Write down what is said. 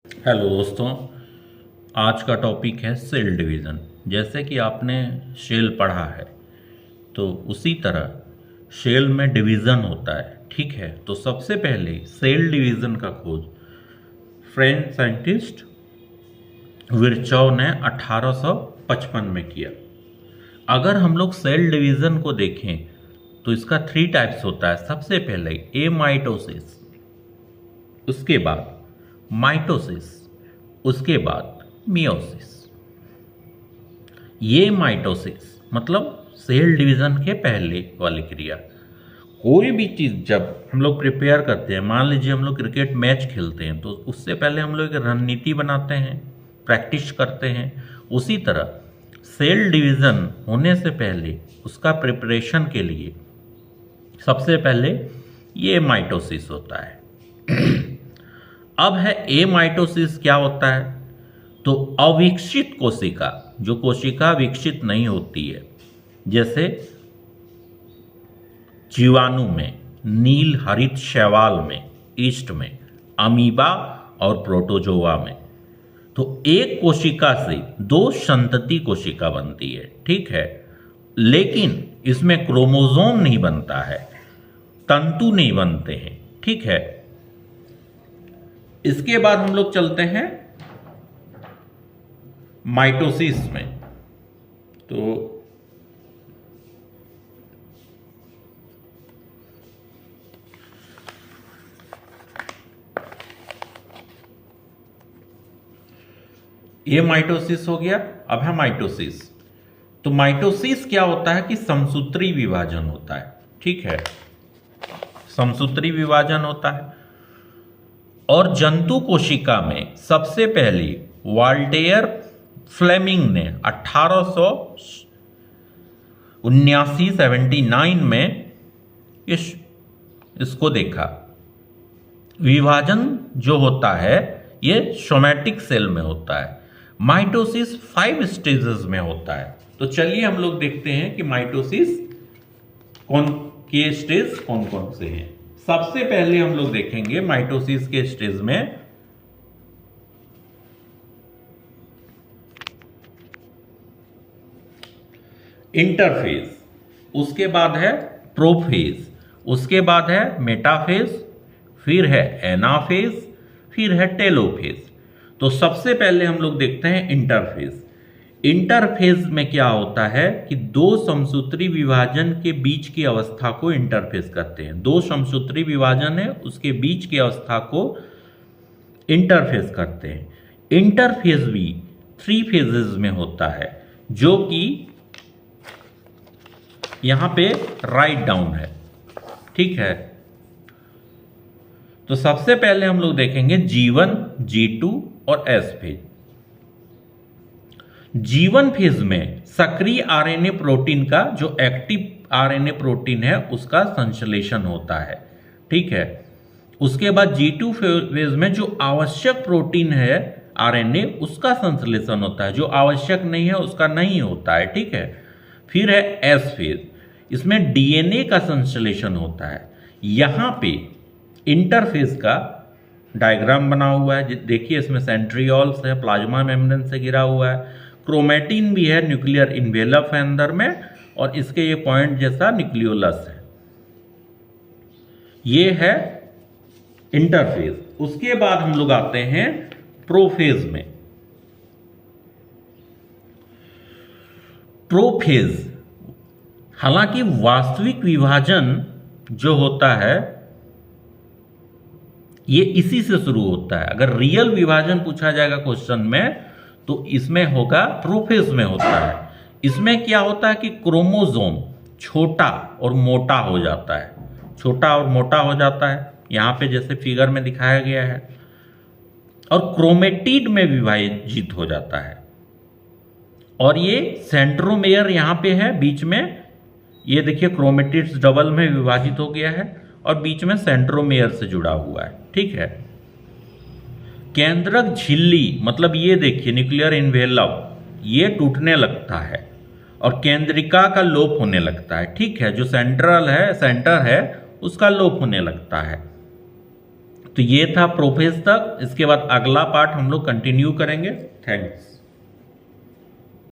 Hello दोस्तों। आज का टॉपिक है सेल डिवीज़न। जैसे कि आपने शेल पढ़ा है तो उसी तरह शेल में डिवीज़न होता है, ठीक है। तो सबसे पहले सेल डिवीज़न का खोज फ्रेंच साइंटिस्ट विर्चॉव ने 1855 में किया। अगर हम लोग सेल डिवीज़न को देखें तो इसका 3 टाइप्स होता है। सबसे पहले एमाइटोसिस, उसके बाद माइटोसिस, उसके बाद मियोसिस। ये माइटोसिस मतलब सेल डिवीजन के पहले वाली क्रिया। कोई भी चीज़ जब हम लोग प्रिपेयर करते हैं, मान लीजिए हम लोग क्रिकेट मैच खेलते हैं, तो उससे पहले हम लोग एक रणनीति बनाते हैं, प्रैक्टिस करते हैं। उसी तरह सेल डिवीज़न होने से पहले उसका प्रिपरेशन के लिए सबसे पहले ये माइटोसिस होता है। अब है एमाइटोसिस। क्या होता है? तो अविकसित कोशिका, जो कोशिका विकसित नहीं होती है, जैसे जीवाणु में, नील हरित शैवाल में, ईस्ट में, अमीबा और प्रोटोजोआ में। तो एक कोशिका से 2 संतति कोशिका बनती है, ठीक है। लेकिन इसमें क्रोमोसोम नहीं बनता है, तंतु नहीं बनते हैं, ठीक है। इसके बाद हम लोग चलते हैं माइटोसिस में। तो ये माइटोसिस हो गया। अब है माइटोसिस। तो माइटोसिस क्या होता है कि समसूत्री विभाजन होता है, ठीक है। समसूत्री विभाजन होता है और जंतु कोशिका में सबसे पहले वाल्टेयर फ्लेमिंग ने 1879 में इसको देखा। विभाजन जो होता है ये सोमैटिक सेल में होता है। माइटोसिस 5 स्टेजेस में होता है। तो चलिए हम लोग देखते हैं कि माइटोसिस कौन के स्टेज कौन कौन से हैं। सबसे पहले हम लोग देखेंगे माइटोसिस के स्टेज में इंटरफेज, उसके बाद है प्रोफेज, उसके बाद है मेटाफेज, फिर है एनाफेज, फिर है टेलोफेज। तो सबसे पहले हम लोग देखते हैं इंटरफेज। इंटरफेज में क्या होता है कि 2 समसूत्री विभाजन के बीच की अवस्था को इंटरफेज करते हैं। 2 समसूत्री विभाजन है, उसके बीच की अवस्था को इंटरफेज करते हैं। इंटरफेज भी 3 फेजेस में होता है, जो कि यहां पे राइट डाउन है, ठीक है। तो सबसे पहले हम लोग देखेंगे G1, G2 और S फेज। G1 फेज में सक्रिय आरएनए प्रोटीन का, जो एक्टिव आरएनए प्रोटीन है, उसका संश्लेषण होता है, ठीक है। उसके बाद G2 फेज में जो आवश्यक प्रोटीन है आरएनए, उसका संश्लेषण होता है। जो आवश्यक नहीं है उसका नहीं होता है, ठीक है। फिर है एस फेज। इसमें डीएनए का संश्लेषण होता है। यहां पे इंटरफेज का डायग्राम बना हुआ है, देखिए इसमें सेंट्रियोल्स है, प्लाज्मा मेम्ब्रेन से घिरा हुआ है, क्रोमेटिन भी है, न्यूक्लियर इन्वेलप है अंदर में, और इसके ये पॉइंट जैसा न्यूक्लियोलस है। ये है इंटरफेज। उसके बाद हम लोग आते हैं प्रोफेज में। प्रोफेज, हालांकि वास्तविक विभाजन जो होता है ये इसी से शुरू होता है। अगर रियल विभाजन पूछा जाएगा क्वेश्चन में तो इसमें होगा, प्रोफेज में होता है। इसमें क्या होता है कि क्रोमोसोम छोटा और मोटा हो जाता है, छोटा और मोटा हो जाता है, यहां पे जैसे फिगर में दिखाया गया है, और क्रोमेटिड में विभाजित हो जाता है। और ये सेंट्रोमेयर यहां पे है बीच में, ये देखिए क्रोमेटिड्स डबल में विभाजित हो गया है और बीच में सेंट्रोमेयर से जुड़ा हुआ है, ठीक है। केंद्रक झिल्ली, मतलब ये देखिए न्यूक्लियर इन्वेलप, ये टूटने लगता है और केंद्रिका का लोप होने लगता है, ठीक है। जो सेंटर है उसका लोप होने लगता है। तो ये था प्रोफेज तक। इसके बाद अगला पार्ट हम लोग कंटिन्यू करेंगे। थैंक्स।